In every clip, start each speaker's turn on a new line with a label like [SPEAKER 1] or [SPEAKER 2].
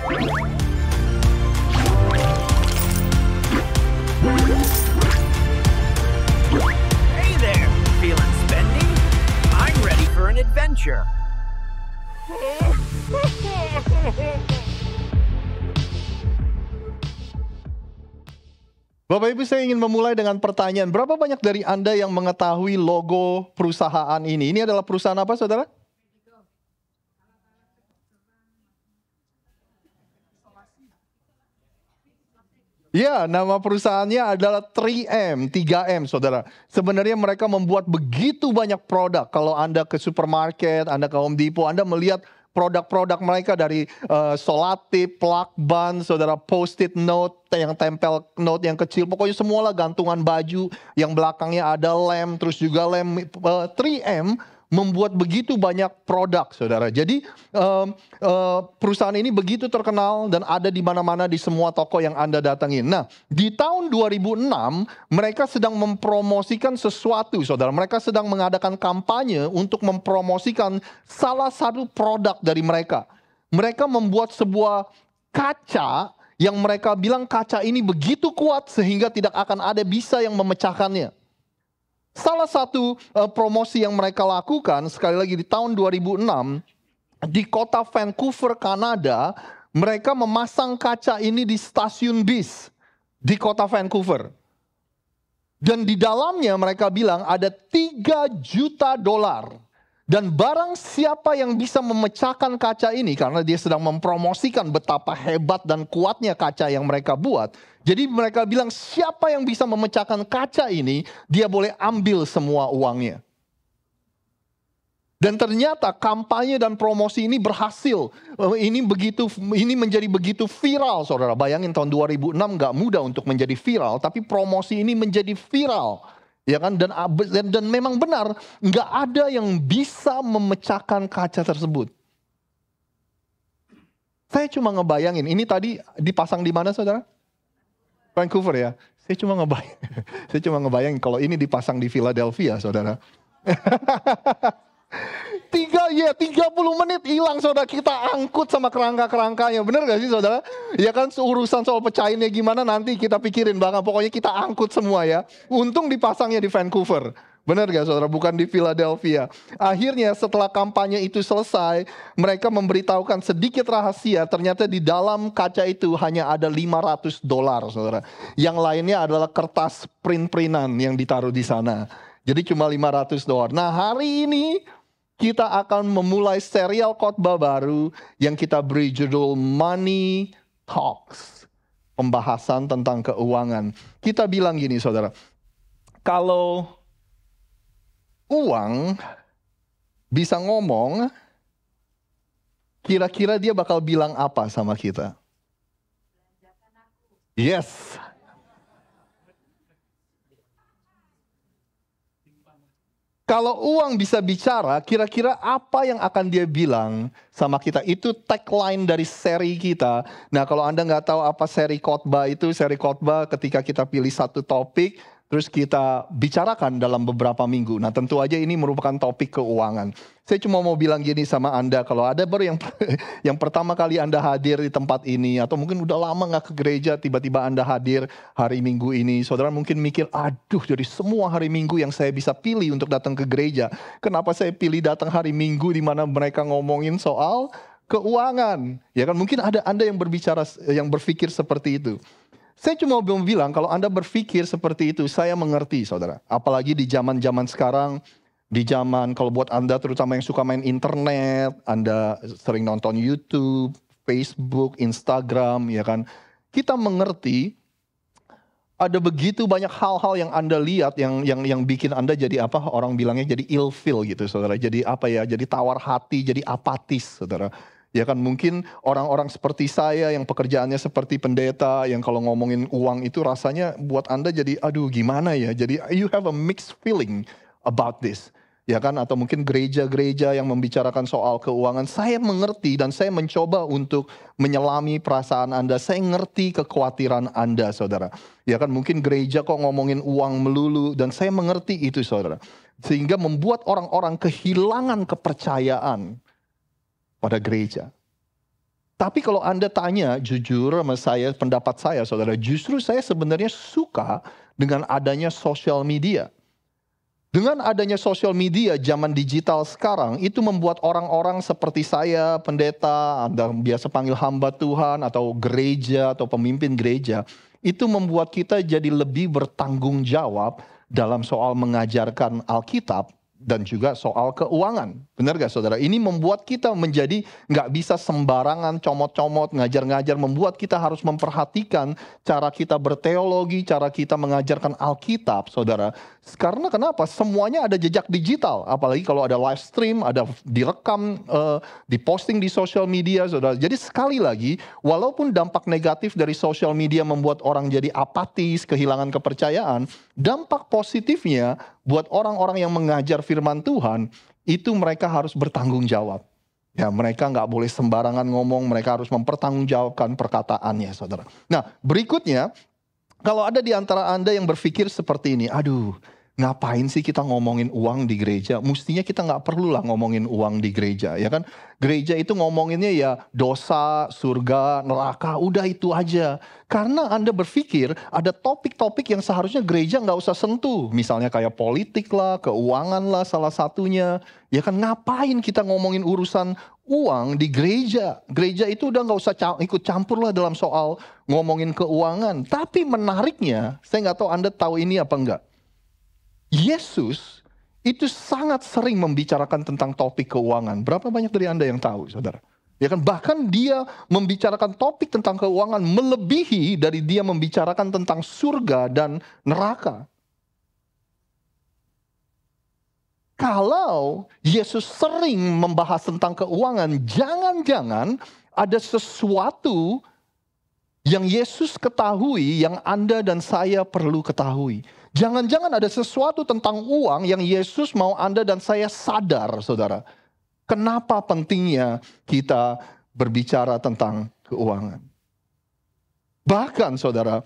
[SPEAKER 1] Hey there, feeling spendy? I'm ready for an adventure.
[SPEAKER 2] Bapak Ibu, saya ingin memulai dengan pertanyaan. Berapa banyak dari Anda yang mengetahui logo perusahaan ini? Ini adalah perusahaan apa, saudara? Ya, nama perusahaannya adalah 3M, saudara. Sebenarnya mereka membuat begitu banyak produk. Kalau Anda ke supermarket, Anda ke Home Depot, Anda melihat produk-produk mereka dari solatip, plakban, saudara, post-it note, yang tempel note yang kecil. Pokoknya semualah gantungan baju, yang belakangnya ada lem, terus juga lem. 3M membuat begitu banyak produk, saudara. Jadi perusahaan ini begitu terkenal dan ada di mana-mana di semua toko yang Anda datangin. Nah, di tahun 2006 mereka sedang mempromosikan sesuatu, saudara. Mereka sedang mengadakan kampanye untuk mempromosikan salah satu produk dari mereka. Mereka membuat sebuah kaca yang mereka bilang kaca ini begitu kuat sehingga tidak akan ada bisa yang memecahkannya. Salah satu promosi yang mereka lakukan, sekali lagi di tahun 2006, di kota Vancouver, Kanada, mereka memasang kaca ini di stasiun bis di kota Vancouver. Dan di dalamnya mereka bilang ada $3 juta. Dan barang siapa yang bisa memecahkan kaca ini, karena dia sedang mempromosikan betapa hebat dan kuatnya kaca yang mereka buat. Jadi mereka bilang siapa yang bisa memecahkan kaca ini, dia boleh ambil semua uangnya. Dan ternyata kampanye dan promosi ini berhasil. Ini menjadi begitu viral, saudara. Bayangin tahun 2006 gak mudah untuk menjadi viral, tapi promosi ini menjadi viral. Ya kan? Dan memang benar, nggak ada yang bisa memecahkan kaca tersebut. Saya cuma ngebayangin, ini tadi dipasang di mana, saudara? Vancouver ya. Saya cuma ngebayangin kalau ini dipasang di Philadelphia, saudara. 30 menit hilang, saudara. Kita angkut sama kerangka-kerangkanya. Bener gak sih, saudara? Ya kan, urusan soal pecahinnya gimana nanti kita pikirin. Bahkan pokoknya kita angkut semua ya. Untung dipasangnya di Vancouver. Benar gak, saudara? Bukan di Philadelphia. Akhirnya setelah kampanye itu selesai, mereka memberitahukan sedikit rahasia. Ternyata di dalam kaca itu hanya ada $500, saudara. Yang lainnya adalah kertas print-printan yang ditaruh di sana. Jadi cuma $500. Nah, hari ini kita akan memulai serial khotbah baru yang kita beri judul Money Talks. Pembahasan tentang keuangan. Kita bilang gini, saudara. Kalau uang bisa ngomong, kira-kira dia bakal bilang apa sama kita? Yes. Kalau uang bisa bicara, kira-kira apa yang akan dia bilang sama kita? Itu tagline dari seri kita. Nah, kalau Anda nggak tahu apa seri khotbah itu, seri khotbah ketika kita pilih satu topik, terus kita bicarakan dalam beberapa minggu. Nah, tentu aja ini merupakan topik keuangan. Saya cuma mau bilang gini sama Anda, kalau ada baru yang pertama kali Anda hadir di tempat ini, atau mungkin udah lama nggak ke gereja, tiba-tiba Anda hadir hari Minggu ini, saudara mungkin mikir, aduh dari semua hari Minggu yang saya bisa pilih untuk datang ke gereja, kenapa saya pilih datang hari Minggu di mana mereka ngomongin soal keuangan? Ya kan, mungkin ada Anda yang berpikir seperti itu. Saya cuma mau bilang kalau Anda berpikir seperti itu, saya mengerti, saudara. Apalagi di zaman-zaman sekarang, di zaman kalau buat Anda terutama yang suka main internet, Anda sering nonton YouTube, Facebook, Instagram, ya kan. Kita mengerti ada begitu banyak hal-hal yang Anda lihat yang bikin Anda jadi apa? Orang bilangnya jadi ilfeel gitu, saudara. Jadi apa ya? Jadi tawar hati, jadi apatis, saudara. Ya kan, mungkin orang-orang seperti saya yang pekerjaannya seperti pendeta, yang kalau ngomongin uang itu rasanya buat Anda jadi aduh gimana ya. Jadi you have a mixed feeling about this. Ya kan, atau mungkin gereja-gereja yang membicarakan soal keuangan. Saya mengerti dan saya mencoba untuk menyelami perasaan Anda. Saya ngerti kekhawatiran Anda, saudara. Ya kan, mungkin gereja kok ngomongin uang melulu, dan saya mengerti itu, saudara. Sehingga membuat orang-orang kehilangan kepercayaan pada gereja. Tapi kalau Anda tanya jujur sama saya, pendapat saya saudara, justru saya sebenarnya suka dengan adanya sosial media. Dengan adanya sosial media zaman digital sekarang, itu membuat orang-orang seperti saya, pendeta, Anda biasa panggil hamba Tuhan, atau gereja, atau pemimpin gereja, itu membuat kita jadi lebih bertanggung jawab dalam soal mengajarkan Alkitab, dan juga soal keuangan. Benar gak saudara? Ini membuat kita menjadi gak bisa sembarangan comot-comot, ngajar-ngajar. Membuat kita harus memperhatikan cara kita berteologi, cara kita mengajarkan Alkitab, saudara. Karena kenapa? Semuanya ada jejak digital. Apalagi kalau ada live stream, ada direkam, diposting di sosial media, saudara. Jadi sekali lagi, walaupun dampak negatif dari sosial media membuat orang jadi apatis, kehilangan kepercayaan, dampak positifnya buat orang-orang yang mengajar firman Tuhan, itu mereka harus bertanggung jawab. Ya, mereka nggak boleh sembarangan ngomong, mereka harus mempertanggungjawabkan perkataannya, saudara. Nah, berikutnya, kalau ada di antara Anda yang berpikir seperti ini, aduh, ngapain sih kita ngomongin uang di gereja? Mestinya kita nggak perlu lah ngomongin uang di gereja, ya kan? Gereja itu ngomonginnya ya dosa, surga, neraka, udah itu aja. Karena Anda berpikir ada topik-topik yang seharusnya gereja nggak usah sentuh. Misalnya kayak politik lah, keuangan lah salah satunya. Ya kan, ngapain kita ngomongin urusan uang di gereja? Gereja itu udah nggak usah ikut campur lah dalam soal ngomongin keuangan. Tapi menariknya, saya nggak tahu Anda tahu ini apa enggak. Yesus itu sangat sering membicarakan tentang topik keuangan. Berapa banyak dari Anda yang tahu, saudara? Ya kan, bahkan dia membicarakan topik tentang keuangan melebihi dari dia membicarakan tentang surga dan neraka. Kalau Yesus sering membahas tentang keuangan, jangan-jangan ada sesuatu yang Yesus ketahui yang Anda dan saya perlu ketahui. Jangan-jangan ada sesuatu tentang uang yang Yesus mau Anda dan saya sadar, saudara. Kenapa pentingnya kita berbicara tentang keuangan? Bahkan, saudara,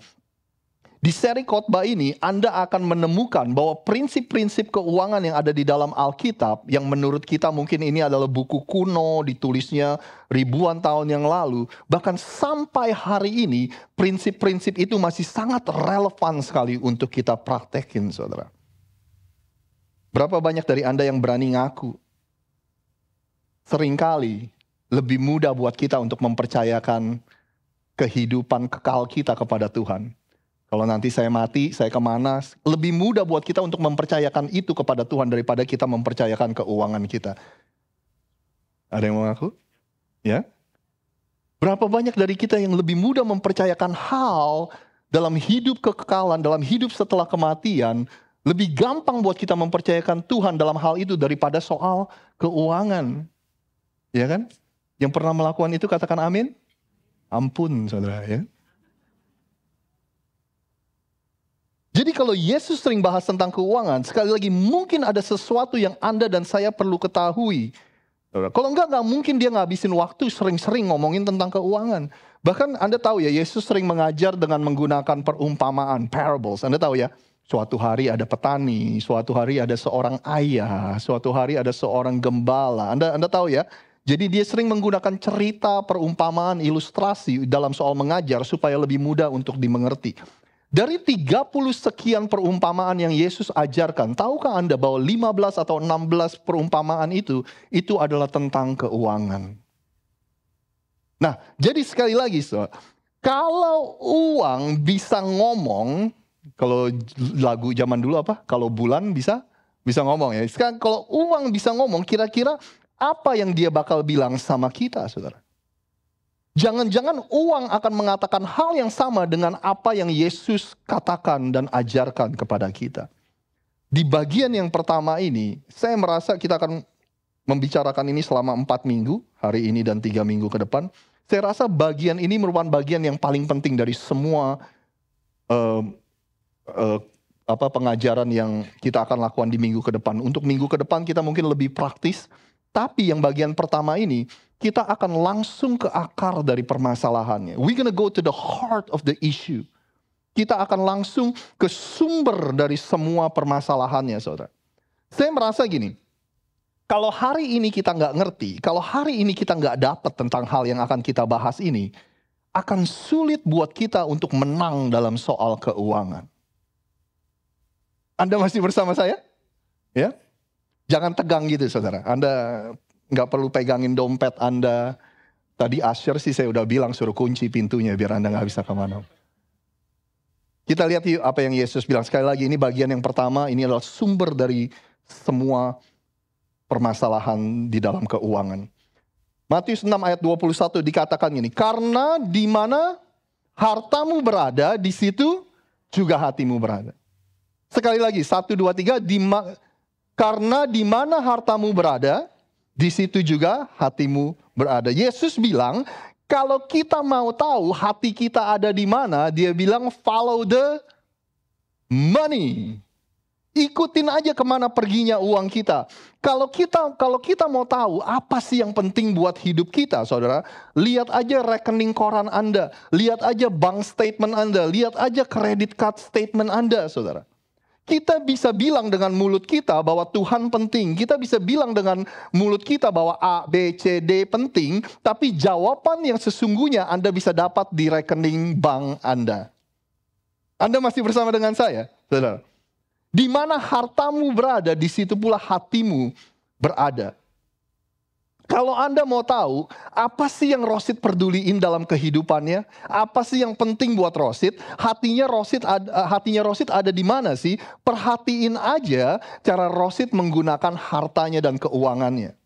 [SPEAKER 2] di seri khotbah ini Anda akan menemukan bahwa prinsip-prinsip keuangan yang ada di dalam Alkitab, yang menurut kita mungkin ini adalah buku kuno, ditulisnya ribuan tahun yang lalu, bahkan sampai hari ini prinsip-prinsip itu masih sangat relevan sekali untuk kita praktekin, saudara. Berapa banyak dari Anda yang berani ngaku? Seringkali lebih mudah buat kita untuk mempercayakan kehidupan kekal kita kepada Tuhan. Kalau nanti saya mati, saya kemana, lebih mudah buat kita untuk mempercayakan itu kepada Tuhan daripada kita mempercayakan keuangan kita. Ada yang mau ngaku? Ya? Berapa banyak dari kita yang lebih mudah mempercayakan hal dalam hidup kekekalan, dalam hidup setelah kematian, lebih gampang buat kita mempercayakan Tuhan dalam hal itu daripada soal keuangan. Ya kan? Yang pernah melakukan itu katakan amin. Ampun, saudara, ya. Jadi kalau Yesus sering bahas tentang keuangan, sekali lagi mungkin ada sesuatu yang Anda dan saya perlu ketahui. Kalau enggak mungkin dia ngabisin waktu sering-sering ngomongin tentang keuangan. Bahkan Anda tahu ya, Yesus sering mengajar dengan menggunakan perumpamaan, parables. Anda tahu ya, suatu hari ada petani, suatu hari ada seorang ayah, suatu hari ada seorang gembala. Anda tahu ya, jadi dia sering menggunakan cerita, perumpamaan, ilustrasi dalam soal mengajar supaya lebih mudah untuk dimengerti. Dari 30 sekian perumpamaan yang Yesus ajarkan, tahukah Anda bahwa 15 atau 16 perumpamaan itu adalah tentang keuangan. Nah, jadi sekali lagi, kalau uang bisa ngomong, kalau lagu zaman dulu apa? Kalau bulan bisa ngomong ya. Sekarang kalau uang bisa ngomong, kira-kira apa yang dia bakal bilang sama kita, saudara? Jangan-jangan uang akan mengatakan hal yang sama dengan apa yang Yesus katakan dan ajarkan kepada kita. Di bagian yang pertama ini, saya merasa kita akan membicarakan ini selama 4 minggu, hari ini dan 3 minggu ke depan. Saya rasa bagian ini merupakan bagian yang paling penting dari semua pengajaran yang kita akan lakukan di minggu ke depan. Untuk minggu ke depan kita mungkin lebih praktis, tapi yang bagian pertama ini, kita akan langsung ke akar dari permasalahannya. We're gonna go to the heart of the issue. Kita akan langsung ke sumber dari semua permasalahannya, saudara. Saya merasa gini, Kalau hari ini kita nggak ngerti, kalau hari ini kita nggak dapat tentang hal yang akan kita bahas ini, akan sulit buat kita untuk menang dalam soal keuangan. Anda masih bersama saya? Ya, jangan tegang gitu saudara. Anda nggak perlu pegangin dompet Anda. Tadi Asher sih saya udah bilang suruh kunci pintunya biar Anda nggak bisa kemana. Kita lihat yuk apa yang Yesus bilang. Sekali lagi ini bagian yang pertama, ini adalah sumber dari semua permasalahan di dalam keuangan. Matius 6 ayat 21 dikatakan gini, karena di mana hartamu berada, di situ juga hatimu berada. Sekali lagi, 1, 2, 3, karena di mana hartamu berada, di situ juga hatimu berada. Yesus bilang, kalau kita mau tahu hati kita ada di mana, dia bilang follow the money. Ikutin aja kemana perginya uang kita. Kalau kita mau tahu apa sih yang penting buat hidup kita, saudara, lihat aja rekening koran Anda, lihat aja bank statement Anda, lihat aja credit card statement Anda, saudara. Kita bisa bilang dengan mulut kita bahwa Tuhan penting. Kita bisa bilang dengan mulut kita bahwa A, B, C, D penting. Tapi jawaban yang sesungguhnya Anda bisa dapat di rekening bank Anda. Anda masih bersama dengan saya, saudara? Di mana hartamu berada, di situ pula hatimu berada. Kalau Anda mau tahu, apa sih yang Rosid peduliin dalam kehidupannya? Apa sih yang penting buat Rosid? Hatinya Rosid ada di mana sih? Perhatiin aja cara Rosid menggunakan hartanya dan keuangannya.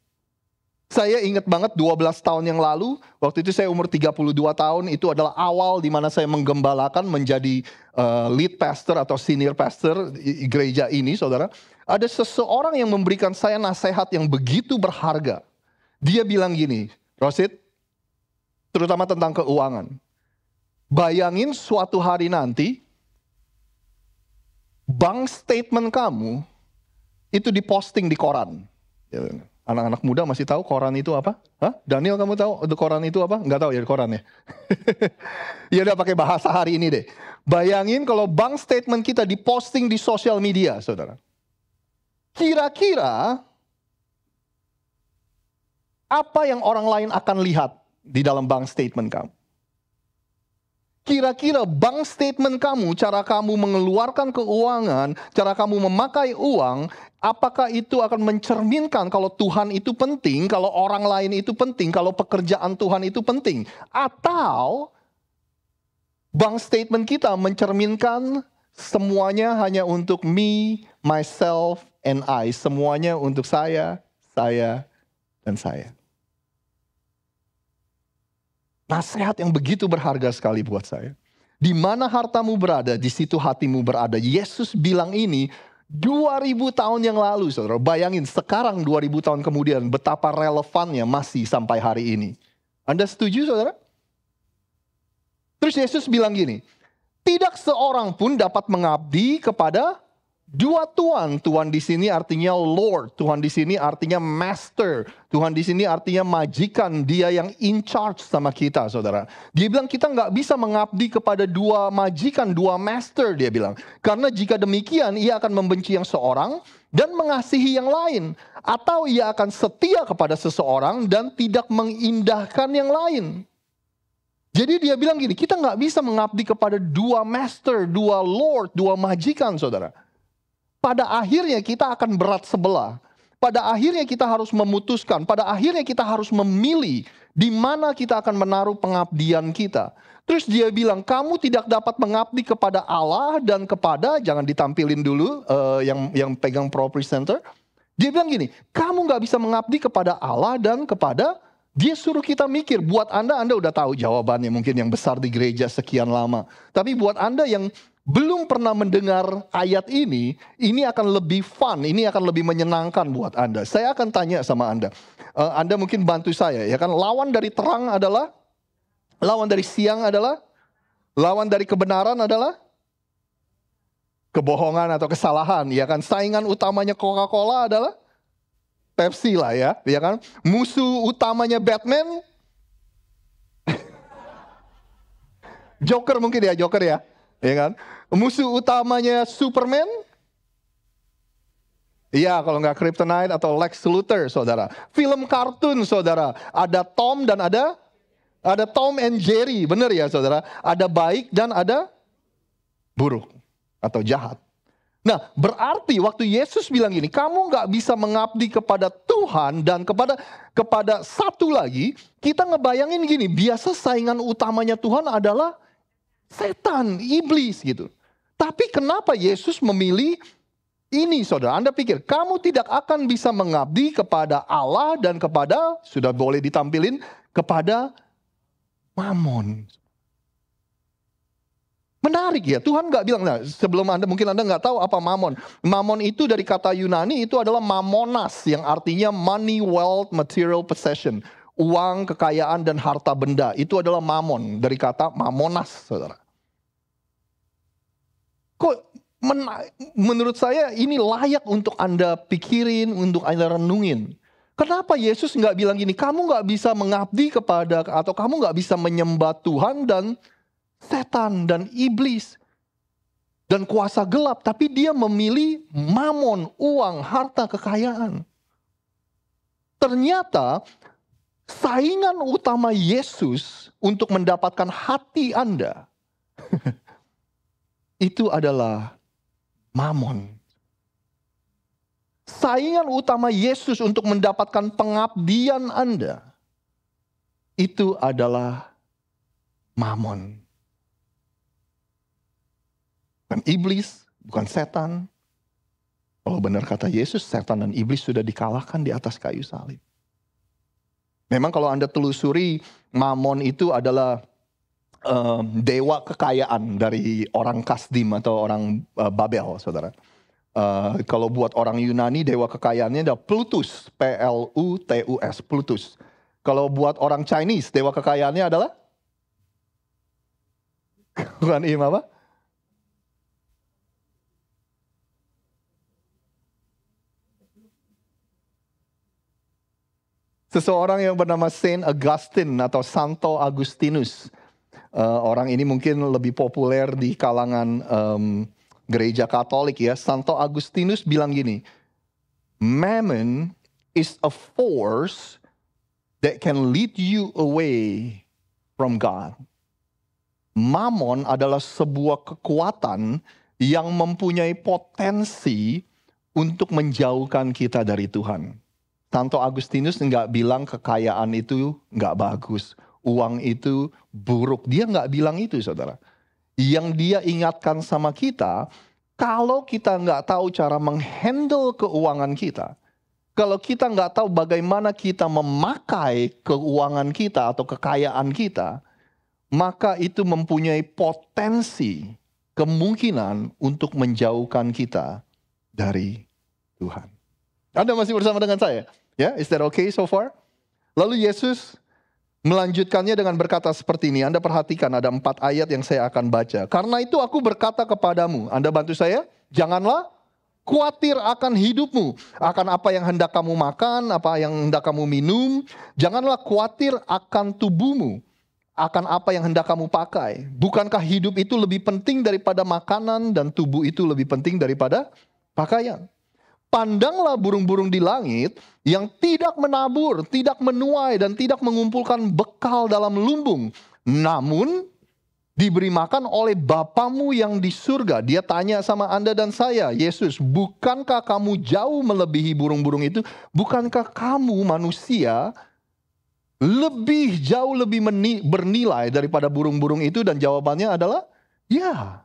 [SPEAKER 2] Saya ingat banget 12 tahun yang lalu, waktu itu saya umur 32 tahun, itu adalah awal di mana saya menggembalakan menjadi lead pastor atau senior pastor gereja ini, saudara. Ada seseorang yang memberikan saya nasihat yang begitu berharga. Dia bilang gini, Rosid, terutama tentang keuangan. Bayangin suatu hari nanti, bank statement kamu itu diposting di koran. Anak-anak muda masih tahu koran itu apa? Hah? Daniel, kamu tahu koran itu apa? Enggak tahu ya koran ya. Ya udah pakai bahasa hari ini deh. Bayangin kalau bank statement kita diposting di sosial media, saudara. Kira-kira apa yang orang lain akan lihat di dalam bank statement kamu? Kira-kira bank statement kamu, cara kamu mengeluarkan keuangan, cara kamu memakai uang, apakah itu akan mencerminkan kalau Tuhan itu penting, kalau orang lain itu penting, kalau pekerjaan Tuhan itu penting? Atau bank statement kita mencerminkan semuanya hanya untuk me, myself, and I. Semuanya untuk saya, dan saya. Nasihat yang begitu berharga sekali buat saya. Di mana hartamu berada, di situ hatimu berada. Yesus bilang ini 2000 tahun yang lalu, saudara. Bayangin sekarang 2000 tahun kemudian betapa relevannya masih sampai hari ini. Anda setuju, saudara? Terus Yesus bilang gini, tidak seorang pun dapat mengabdi kepada dua tuan. Tuan di sini artinya Lord, Tuhan di sini artinya Master, Tuhan di sini artinya majikan, dia yang in charge sama kita, saudara. Dia bilang kita nggak bisa mengabdi kepada dua majikan, dua master, dia bilang. Karena jika demikian, ia akan membenci yang seorang dan mengasihi yang lain, atau ia akan setia kepada seseorang dan tidak mengindahkan yang lain. Jadi dia bilang gini, kita nggak bisa mengabdi kepada dua master, dua Lord, dua majikan, saudara. Pada akhirnya kita akan berat sebelah. Pada akhirnya kita harus memutuskan. Pada akhirnya kita harus memilih di mana kita akan menaruh pengabdian kita. Terus dia bilang, kamu tidak dapat mengabdi kepada Allah dan kepada, jangan ditampilin dulu yang pegang pro presenter. Dia bilang gini, kamu gak bisa mengabdi kepada Allah dan kepada, dia suruh kita mikir. Buat Anda udah tahu jawabannya mungkin yang besar di gereja sekian lama. Tapi buat Anda yang belum pernah mendengar ayat ini akan lebih fun, ini akan lebih menyenangkan buat Anda. Saya akan tanya sama Anda. Anda mungkin bantu saya, ya kan? Lawan dari terang adalah, lawan dari siang adalah, lawan dari kebenaran adalah kebohongan atau kesalahan, ya kan? Saingan utamanya Coca-Cola adalah Pepsi lah ya kan? Musuh utamanya Batman, Joker mungkin ya, Joker ya kan? Musuh utamanya Superman, Iya, kalau nggak Kryptonite atau Lex Luthor, saudara. Film kartun, saudara. Ada Tom dan ada Tom and Jerry, benar ya, saudara. Ada baik dan ada buruk atau jahat. Nah, berarti waktu Yesus bilang gini, kamu nggak bisa mengabdi kepada Tuhan dan kepada satu lagi, kita ngebayangin gini, biasa saingan utamanya Tuhan adalah setan, iblis gitu. Tapi kenapa Yesus memilih ini, saudara? Anda pikir, kamu tidak akan bisa mengabdi kepada Allah dan kepada, sudah boleh ditampilin, kepada Mamon. Menarik ya, Tuhan nggak bilang, nah, sebelum mungkin Anda nggak tahu apa Mamon. Mamon itu dari kata Yunani itu adalah mamonas, yang artinya money, wealth, material possession. Uang, kekayaan, dan harta benda. Itu adalah mamon, dari kata mamonas, saudara. Kok menurut saya ini layak untuk Anda pikirin, untuk Anda renungin. Kenapa Yesus nggak bilang gini, kamu nggak bisa mengabdi kepada, atau kamu nggak bisa menyembah Tuhan dan setan dan iblis dan kuasa gelap, tapi dia memilih mamon, uang, harta, kekayaan. Ternyata saingan utama Yesus untuk mendapatkan hati Anda itu adalah mamon. Saingan utama Yesus untuk mendapatkan pengabdian Anda itu adalah mamon. Bukan iblis, bukan setan. Kalau benar kata Yesus, setan dan iblis sudah dikalahkan di atas kayu salib. Memang kalau Anda telusuri, Mamon itu adalah dewa kekayaan dari orang Kasdim atau orang Babel, saudara. Kalau buat orang Yunani, dewa kekayaannya adalah Plutus, P-L-U-T-U-S, Plutus. Kalau buat orang Chinese, dewa kekayaannya adalah? Bukan Im apa? Seseorang yang bernama Saint Augustine atau Santo Agustinus. Orang ini mungkin lebih populer di kalangan gereja Katolik ya. Santo Agustinus bilang gini, Mammon is a force that can lead you away from God. Mammon adalah sebuah kekuatan yang mempunyai potensi untuk menjauhkan kita dari Tuhan. Santo Agustinus nggak bilang kekayaan itu nggak bagus, uang itu buruk. Dia nggak bilang itu, saudara. Yang dia ingatkan sama kita, kalau kita nggak tahu cara menghandle keuangan kita, kalau kita nggak tahu bagaimana kita memakai keuangan kita atau kekayaan kita, maka itu mempunyai potensi, kemungkinan untuk menjauhkan kita dari Tuhan. Anda masih bersama dengan saya? Ya, is that okay so far? Lalu Yesus melanjutkannya dengan berkata seperti ini. Anda perhatikan ada 4 ayat yang saya akan baca. Karena itu aku berkata kepadamu, Anda bantu saya, janganlah khawatir akan hidupmu, akan apa yang hendak kamu makan, apa yang hendak kamu minum. Janganlah khawatir akan tubuhmu, akan apa yang hendak kamu pakai. Bukankah hidup itu lebih penting daripada makanan dan tubuh itu lebih penting daripada pakaian? Pandanglah burung-burung di langit yang tidak menabur, tidak menuai, dan tidak mengumpulkan bekal dalam lumbung. Namun diberi makan oleh Bapamu yang di surga. Dia tanya sama Anda dan saya, Yesus, bukankah kamu jauh melebihi burung-burung itu? Bukankah kamu manusia jauh lebih bernilai daripada burung-burung itu? Dan jawabannya adalah, ya.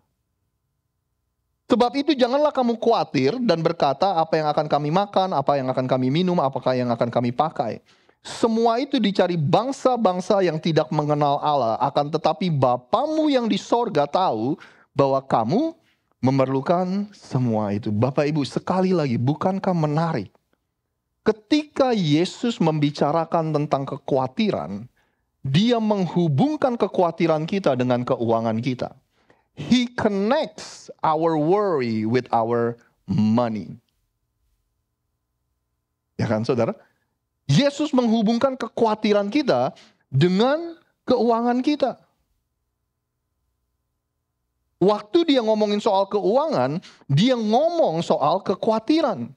[SPEAKER 2] Sebab itu janganlah kamu khawatir dan berkata apa yang akan kami makan, apa yang akan kami minum, apakah yang akan kami pakai. Semua itu dicari bangsa-bangsa yang tidak mengenal Allah. Akan tetapi Bapamu yang di sorga tahu bahwa kamu memerlukan semua itu. Bapak Ibu, sekali lagi, bukankah menarik? Ketika Yesus membicarakan tentang kekhawatiran, dia menghubungkan kekhawatiran kita dengan keuangan kita. He connects our worry with our money. Ya kan, saudara? Yesus menghubungkan kekhawatiran kita dengan keuangan kita. Waktu dia ngomongin soal keuangan, dia ngomong soal kekhawatiran.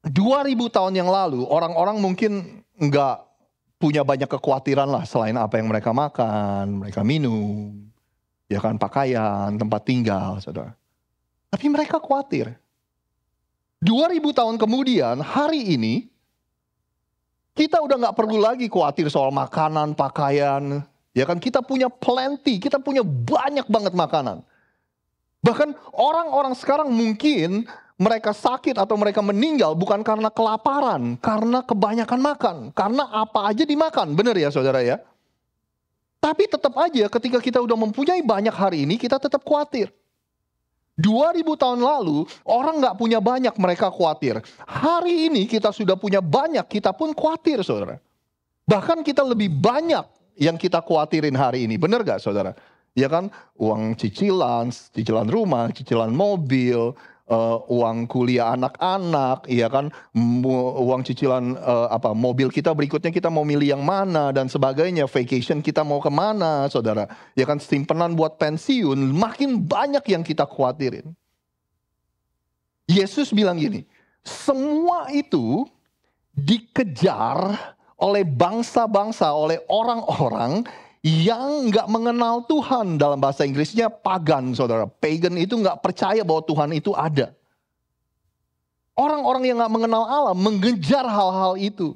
[SPEAKER 2] 2000 tahun yang lalu, orang-orang mungkin nggak punya banyak kekhawatiran lah selain apa yang mereka makan, mereka minum, ya kan, pakaian, tempat tinggal, saudara. Tapi mereka khawatir. 2000 tahun kemudian, hari ini, kita udah nggak perlu lagi khawatir soal makanan, pakaian. Ya kan, kita punya plenty, kita punya banyak banget makanan. Bahkan orang-orang sekarang mungkin mereka sakit atau mereka meninggal bukan karena kelaparan, karena kebanyakan makan. Karena apa aja dimakan, benar ya saudara ya? Tapi tetap aja ketika kita udah mempunyai banyak hari ini, kita tetap khawatir. 2000 tahun lalu, orang nggak punya banyak, mereka khawatir. Hari ini kita sudah punya banyak, kita pun khawatir saudara. Bahkan kita lebih banyak yang kita khawatirin hari ini, benar gak saudara? Ya kan, uang cicilan rumah, cicilan mobil, uang kuliah anak-anak, ya kan, uang cicilan mobil kita berikutnya kita mau milih yang mana dan sebagainya, vacation kita mau kemana, saudara. Ya kan, simpanan buat pensiun, makin banyak yang kita khawatirin. Yesus bilang gini, semua itu dikejar oleh bangsa-bangsa, oleh orang-orang yang nggak mengenal Tuhan. Dalam bahasa Inggrisnya pagan, saudara. Pagan itu nggak percaya bahwa Tuhan itu ada. Orang-orang yang nggak mengenal Allah mengejar hal-hal itu.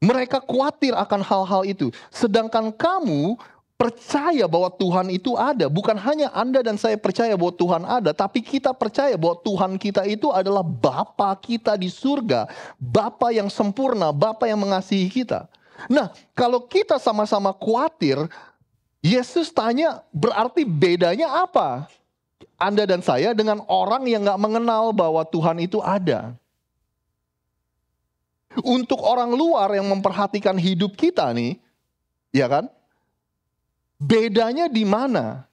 [SPEAKER 2] Mereka khawatir akan hal-hal itu. Sedangkan kamu percaya bahwa Tuhan itu ada. Bukan hanya Anda dan saya percaya bahwa Tuhan ada, tapi kita percaya bahwa Tuhan kita itu adalah Bapa kita di surga. Bapa yang sempurna, Bapa yang mengasihi kita. Nah, kalau kita sama-sama khawatir, Yesus tanya, berarti bedanya apa? Anda dan saya dengan orang yang gak mengenal bahwa Tuhan itu ada. Untuk orang luar yang memperhatikan hidup kita nih, ya kan? Bedanya di mana?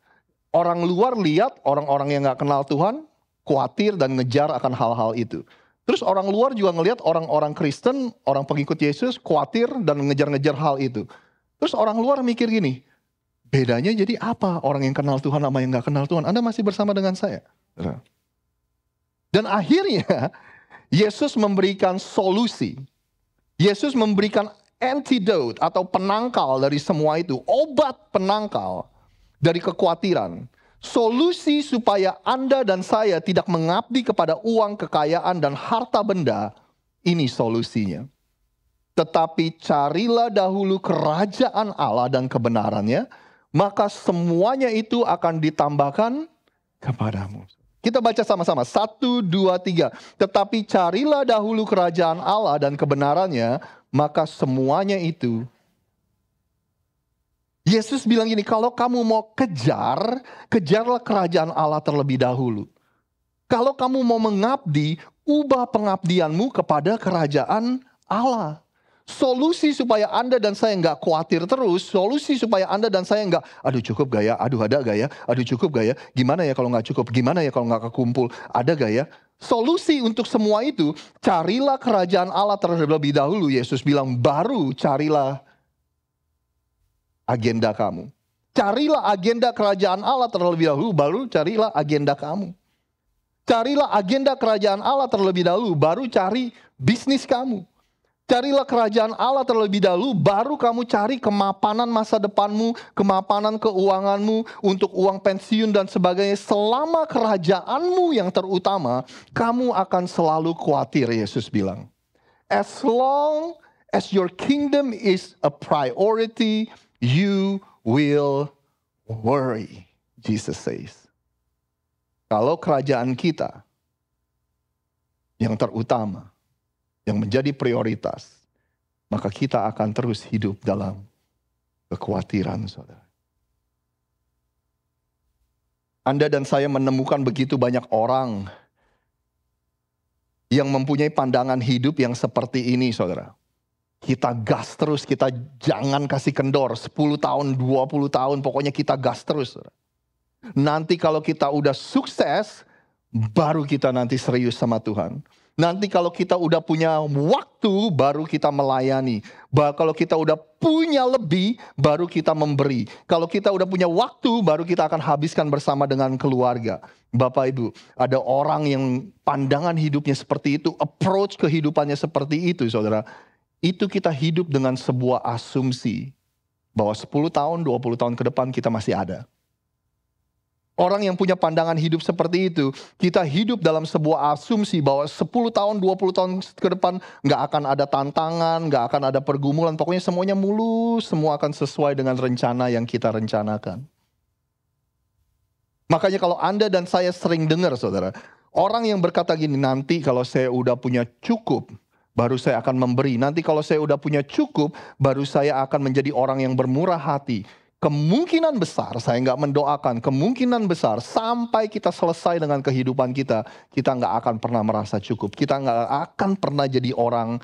[SPEAKER 2] Orang luar lihat orang-orang yang gak kenal Tuhan, khawatir dan ngejar akan hal-hal itu. Terus orang luar juga ngelihat orang-orang Kristen, orang pengikut Yesus khawatir dan ngejar-ngejar hal itu. Terus orang luar mikir gini, bedanya jadi apa orang yang kenal Tuhan sama yang gak kenal Tuhan? Anda masih bersama dengan saya. Dan akhirnya Yesus memberikan solusi. Yesus memberikan antidote atau penangkal dari semua itu. Obat penangkal dari kekhawatiran. Solusi supaya Anda dan saya tidak mengabdi kepada uang, kekayaan, dan harta benda, ini solusinya. Tetapi carilah dahulu kerajaan Allah dan kebenarannya, maka semuanya itu akan ditambahkan kepadamu. Kita baca sama-sama, 1, 2, 3. Tetapi carilah dahulu kerajaan Allah dan kebenarannya, maka semuanya itu. Yesus bilang gini, kalau kamu mau kejarlah kerajaan Allah terlebih dahulu. Kalau kamu mau mengabdi, ubah pengabdianmu kepada kerajaan Allah. Solusi supaya Anda dan saya nggak khawatir terus, solusi supaya Anda dan saya nggak, aduh cukup gak ya, aduh ada gak ya, aduh cukup gak ya, gimana ya kalau nggak cukup, gimana ya kalau nggak kekumpul, ada gak ya. Solusi untuk semua itu, carilah kerajaan Allah terlebih dahulu. Yesus bilang, baru carilah agenda kamu. Carilah agenda kerajaan Allah terlebih dahulu, baru carilah agenda kamu. Carilah agenda kerajaan Allah terlebih dahulu, baru cari bisnis kamu. Carilah kerajaan Allah terlebih dahulu, baru kamu cari kemapanan masa depanmu, kemapanan keuanganmu, untuk uang pensiun dan sebagainya. Selama kerajaanmu yang terutama, kamu akan selalu khawatir, Yesus bilang. As long as your kingdom is a priority, you will worry, Jesus says. Kalau kerajaan kita yang terutama, yang menjadi prioritas, maka kita akan terus hidup dalam kekhawatiran, saudara. Anda dan saya menemukan begitu banyak orang yang mempunyai pandangan hidup yang seperti ini, saudara. Kita gas terus, kita jangan kasih kendor. 10 tahun, 20 tahun, pokoknya kita gas terus, saudara. Nanti kalau kita udah sukses, baru kita nanti serius sama Tuhan. Nanti kalau kita udah punya waktu, baru kita melayani. Kalau kita udah punya lebih, baru kita memberi. Kalau kita udah punya waktu, baru kita akan habiskan bersama dengan keluarga. Bapak Ibu, ada orang yang pandangan hidupnya seperti itu, approach kehidupannya seperti itu, saudara. Itu kita hidup dengan sebuah asumsi bahwa 10 tahun, 20 tahun ke depan kita masih ada. Orang yang punya pandangan hidup seperti itu, kita hidup dalam sebuah asumsi bahwa 10 tahun, 20 tahun ke depan nggak akan ada tantangan, nggak akan ada pergumulan. Pokoknya semuanya mulus, semua akan sesuai dengan rencana yang kita rencanakan. Makanya kalau Anda dan saya sering dengar, saudara, orang yang berkata gini, nanti kalau saya udah punya cukup, baru saya akan memberi. Nanti kalau saya udah punya cukup, baru saya akan menjadi orang yang bermurah hati. Kemungkinan besar, saya nggak mendoakan, kemungkinan besar sampai kita selesai dengan kehidupan kita, kita nggak akan pernah merasa cukup. Kita nggak akan pernah jadi orang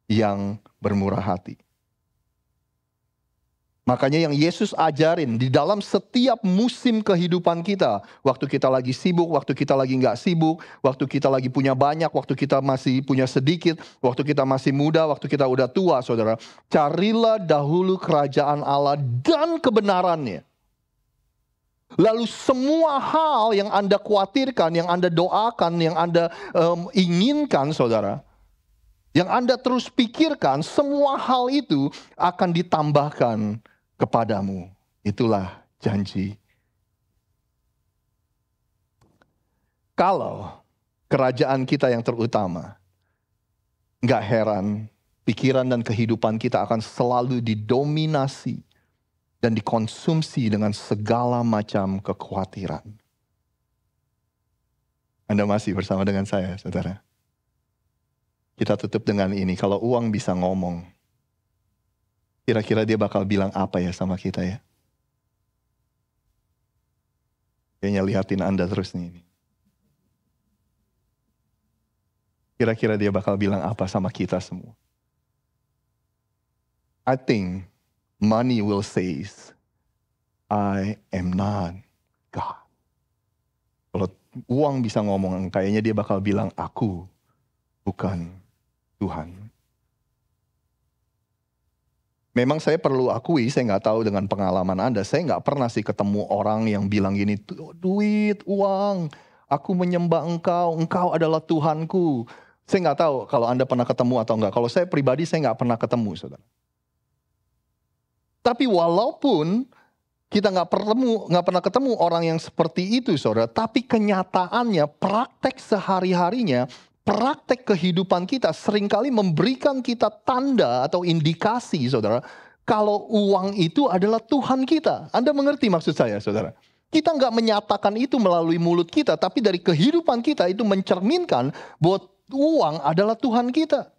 [SPEAKER 2] yang bermurah hati. Makanya yang Yesus ajarin di dalam setiap musim kehidupan kita. Waktu kita lagi sibuk, waktu kita lagi nggak sibuk, waktu kita lagi punya banyak, waktu kita masih punya sedikit, waktu kita masih muda, waktu kita udah tua, saudara. Carilah dahulu kerajaan Allah dan kebenarannya. Lalu semua hal yang Anda khawatirkan, yang Anda doakan, yang Anda inginkan, saudara. Yang Anda terus pikirkan, semua hal itu akan ditambahkan kepadamu. Itulah janji. Kalau kerajaan kita yang terutama, nggak heran pikiran dan kehidupan kita akan selalu didominasi dan dikonsumsi dengan segala macam kekhawatiran. Anda masih bersama dengan saya, saudara? Kita tutup dengan ini, kalau uang bisa ngomong, kira-kira dia bakal bilang apa ya sama kita ya? Kayaknya lihatin Anda terus nih ini. Kira-kira dia bakal bilang apa sama kita semua? I think money will say, I am not God. Kalau uang bisa ngomong, kayaknya dia bakal bilang, aku bukan Tuhan. Memang saya perlu akui, saya nggak tahu dengan pengalaman Anda, saya nggak pernah sih ketemu orang yang bilang gini, duit, uang, aku menyembah engkau, engkau adalah Tuhanku. Saya nggak tahu kalau Anda pernah ketemu atau enggak. Kalau saya pribadi, saya nggak pernah ketemu, saudara. Tapi walaupun kita nggak pernah ketemu orang yang seperti itu, saudara, tapi kenyataannya, praktek sehari-harinya, praktek kehidupan kita seringkali memberikan kita tanda atau indikasi, saudara, kalau uang itu adalah Tuhan kita. Anda mengerti maksud saya, saudara? Kita nggak menyatakan itu melalui mulut kita, tapi dari kehidupan kita itu mencerminkan bahwa uang adalah Tuhan kita.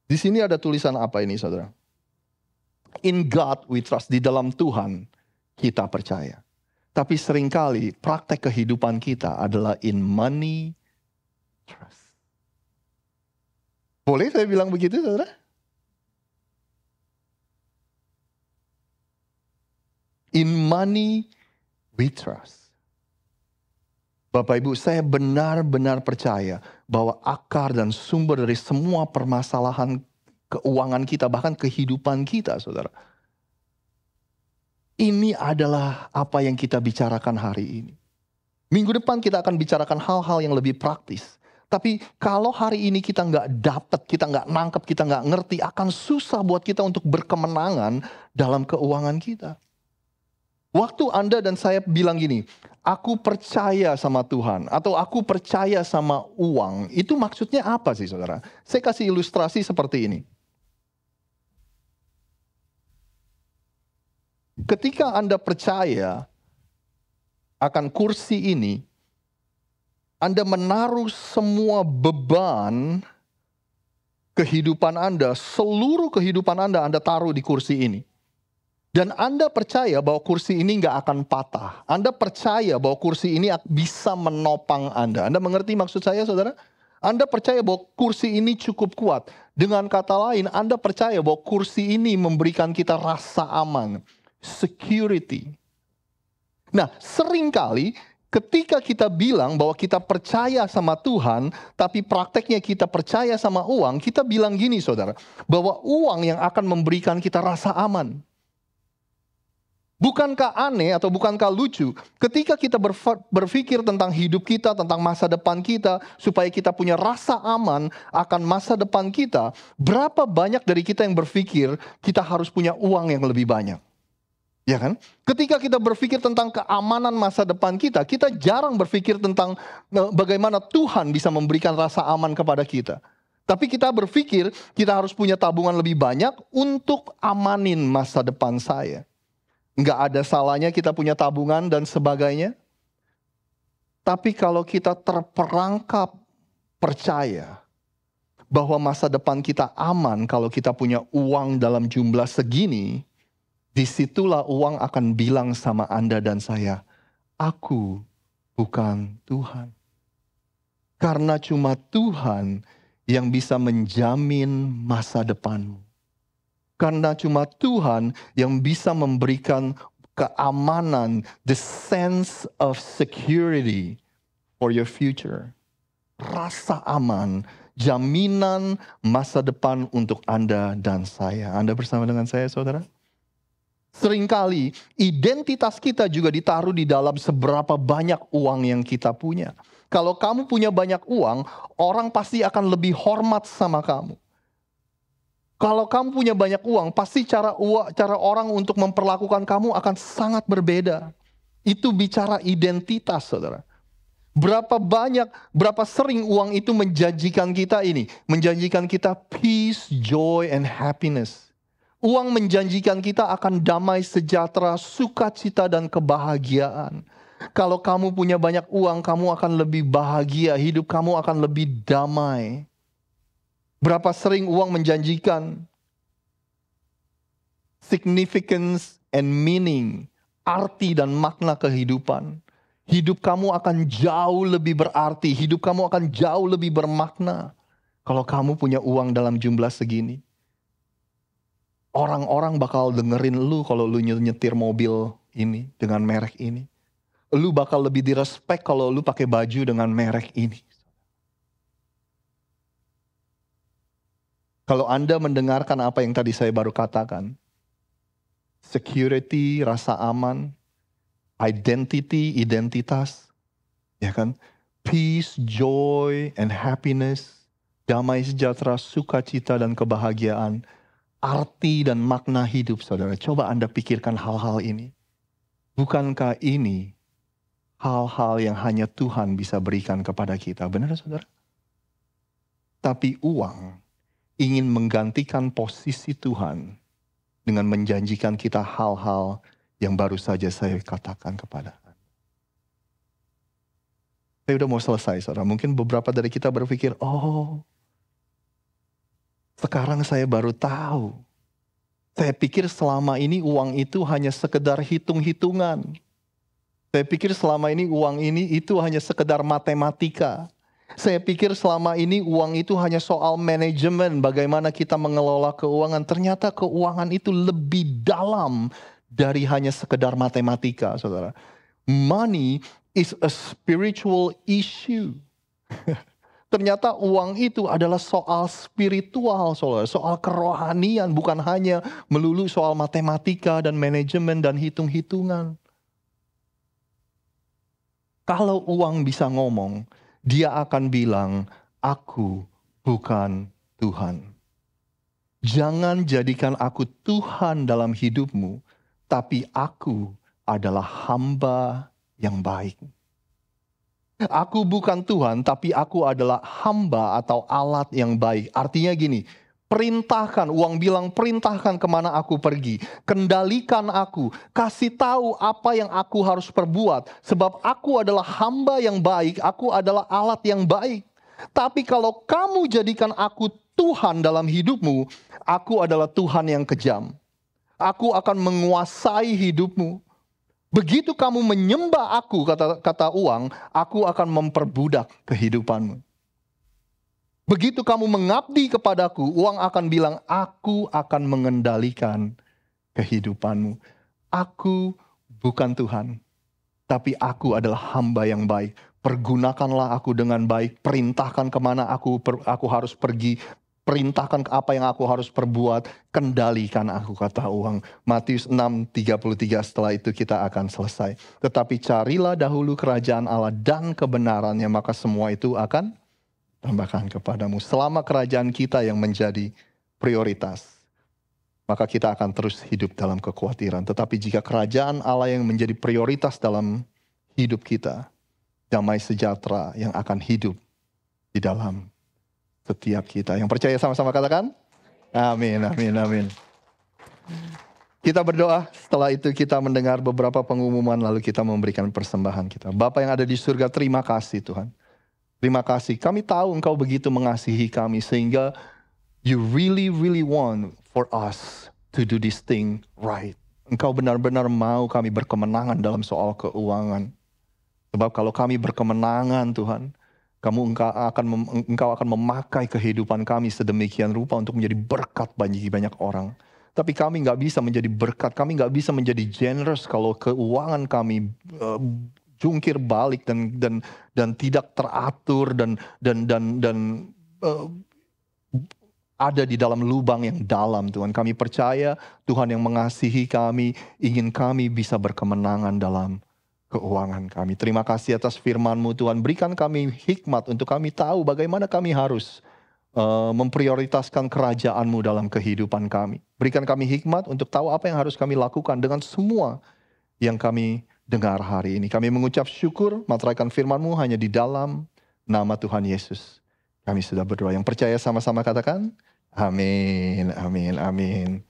[SPEAKER 2] Di sini ada tulisan apa ini, saudara? In God we trust, di dalam Tuhan kita percaya. Tapi seringkali praktek kehidupan kita adalah in money trust. Boleh saya bilang begitu, saudara? In money we trust. Bapak Ibu, saya benar-benar percaya bahwa akar dan sumber dari semua permasalahan keuangan kita, bahkan kehidupan kita, saudara. Ini adalah apa yang kita bicarakan hari ini. Minggu depan kita akan bicarakan hal-hal yang lebih praktis. Tapi kalau hari ini kita nggak dapat, kita nggak nangkep, kita nggak ngerti, akan susah buat kita untuk berkemenangan dalam keuangan kita. Waktu Anda dan saya bilang gini, aku percaya sama Tuhan, atau aku percaya sama uang, itu maksudnya apa sih, saudara? Saya kasih ilustrasi seperti ini. Ketika Anda percaya akan kursi ini, Anda menaruh semua beban kehidupan Anda, seluruh kehidupan Anda taruh di kursi ini. Dan Anda percaya bahwa kursi ini nggak akan patah. Anda percaya bahwa kursi ini bisa menopang Anda. Anda mengerti maksud saya, saudara? Anda percaya bahwa kursi ini cukup kuat. Dengan kata lain, Anda percaya bahwa kursi ini memberikan kita rasa aman. Security. Nah, seringkali ketika kita bilang bahwa kita percaya sama Tuhan, tapi prakteknya kita percaya sama uang, kita bilang gini saudara, bahwa uang yang akan memberikan kita rasa aman. Bukankah aneh atau bukankah lucu ketika kita berpikir tentang hidup kita, tentang masa depan kita, supaya kita punya rasa aman akan masa depan kita, berapa banyak dari kita yang berpikir kita harus punya uang yang lebih banyak? Ya kan? Ketika kita berpikir tentang keamanan masa depan kita, kita jarang berpikir tentang bagaimana Tuhan bisa memberikan rasa aman kepada kita. Tapi kita berpikir kita harus punya tabungan lebih banyak untuk amanin masa depan saya. Nggak ada salahnya kita punya tabungan dan sebagainya. Tapi kalau kita terperangkap percaya bahwa masa depan kita aman kalau kita punya uang dalam jumlah segini, disitulah uang akan bilang sama Anda dan saya, aku bukan Tuhan. Karena cuma Tuhan yang bisa menjamin masa depanmu. Karena cuma Tuhan yang bisa memberikan keamanan, the sense of security for your future. Rasa aman, jaminan masa depan untuk Anda dan saya. Anda bersama dengan saya, saudara? Seringkali identitas kita juga ditaruh di dalam seberapa banyak uang yang kita punya. Kalau kamu punya banyak uang, orang pasti akan lebih hormat sama kamu. Kalau kamu punya banyak uang, pasti cara orang untuk memperlakukan kamu akan sangat berbeda. Itu bicara identitas, saudara. Berapa sering uang itu menjanjikan kita ini, menjanjikan kita peace, joy, and happiness. Uang menjanjikan kita akan damai sejahtera, sukacita, dan kebahagiaan. Kalau kamu punya banyak uang, kamu akan lebih bahagia, hidup kamu akan lebih damai. Berapa sering uang menjanjikan significance and meaning, arti dan makna kehidupan. Hidup kamu akan jauh lebih berarti, hidup kamu akan jauh lebih bermakna kalau kamu punya uang dalam jumlah segini. Orang-orang bakal dengerin lu kalau lu nyetir mobil ini dengan merek ini. Lu bakal lebih direspek kalau lu pakai baju dengan merek ini. Kalau Anda mendengarkan apa yang tadi saya baru katakan, security, rasa aman, identity, identitas, ya kan? Peace, joy, and happiness, damai sejahtera, sukacita, dan kebahagiaan, arti dan makna hidup, saudara. Coba Anda pikirkan hal-hal ini. Bukankah ini hal-hal yang hanya Tuhan bisa berikan kepada kita? Benar, saudara? Tapi uang ingin menggantikan posisi Tuhan dengan menjanjikan kita hal-hal yang baru saja saya katakan kepada Anda. Saya udah mau selesai, saudara. Mungkin beberapa dari kita berpikir, oh, sekarang saya baru tahu. Saya pikir selama ini uang itu hanya sekedar hitung-hitungan. Saya pikir selama ini uang ini itu hanya sekedar matematika. Saya pikir selama ini uang itu hanya soal manajemen, bagaimana kita mengelola keuangan. Ternyata keuangan itu lebih dalam dari hanya sekedar matematika, saudara. Money is a spiritual issue. Ternyata uang itu adalah soal spiritual, saudara. Soal kerohanian, bukan hanya melulu soal matematika dan manajemen dan hitung-hitungan. Kalau uang bisa ngomong, dia akan bilang, aku bukan Tuhan. Jangan jadikan aku Tuhan dalam hidupmu, tapi aku adalah hamba yang baik. Aku bukan Tuhan, tapi aku adalah hamba atau alat yang baik. Artinya gini, perintahkan, uang bilang perintahkan kemana aku pergi. Kendalikan aku, kasih tahu apa yang aku harus perbuat. Sebab aku adalah hamba yang baik, aku adalah alat yang baik. Tapi kalau kamu jadikan aku Tuhan dalam hidupmu, aku adalah Tuhan yang kejam. Aku akan menguasai hidupmu. Begitu kamu menyembah aku, kata uang, aku akan memperbudak kehidupanmu. Begitu kamu mengabdi kepadaku, uang akan bilang, aku akan mengendalikan kehidupanmu. Aku bukan Tuhan. tapi aku adalah hamba yang baik. Pergunakanlah aku dengan baik, perintahkan kemana aku harus pergi, perintahkan apa yang aku harus perbuat, kendalikan aku, kata uang. Matius 6:33, setelah itu kita akan selesai. Tetapi carilah dahulu kerajaan Allah dan kebenarannya, maka semua itu akan tambahkan kepadamu. Selama kerajaan kita yang menjadi prioritas, maka kita akan terus hidup dalam kekhawatiran. Tetapi jika kerajaan Allah yang menjadi prioritas dalam hidup kita, damai sejahtera yang akan hidup di dalam setiap kita. Yang percaya sama-sama katakan, amin, amin, amin. Kita berdoa, setelah itu kita mendengar beberapa pengumuman, lalu kita memberikan persembahan kita. Bapa yang ada di surga, terima kasih Tuhan. Terima kasih, kami tahu Engkau begitu mengasihi kami, sehingga you really want for us to do this thing right. Engkau benar-benar mau kami berkemenangan dalam soal keuangan. Sebab kalau kami berkemenangan Tuhan, Engkau akan memakai kehidupan kami sedemikian rupa untuk menjadi berkat bagi banyak orang. Tapi kami nggak bisa menjadi berkat, kami nggak bisa menjadi generous kalau keuangan kami jungkir balik dan tidak teratur dan ada di dalam lubang yang dalam Tuhan. Kami percaya Tuhan yang mengasihi kami, ingin kami bisa berkemenangan dalam keuangan kami. Terima kasih atas firman-Mu Tuhan. Berikan kami hikmat untuk kami tahu bagaimana kami harus memprioritaskan kerajaan-Mu dalam kehidupan kami. Berikan kami hikmat untuk tahu apa yang harus kami lakukan dengan semua yang kami dengar hari ini. Kami mengucap syukur, materaikan firman-Mu hanya di dalam nama Tuhan Yesus. Kami sudah berdoa. Yang percaya sama-sama katakan, amin, amin, amin.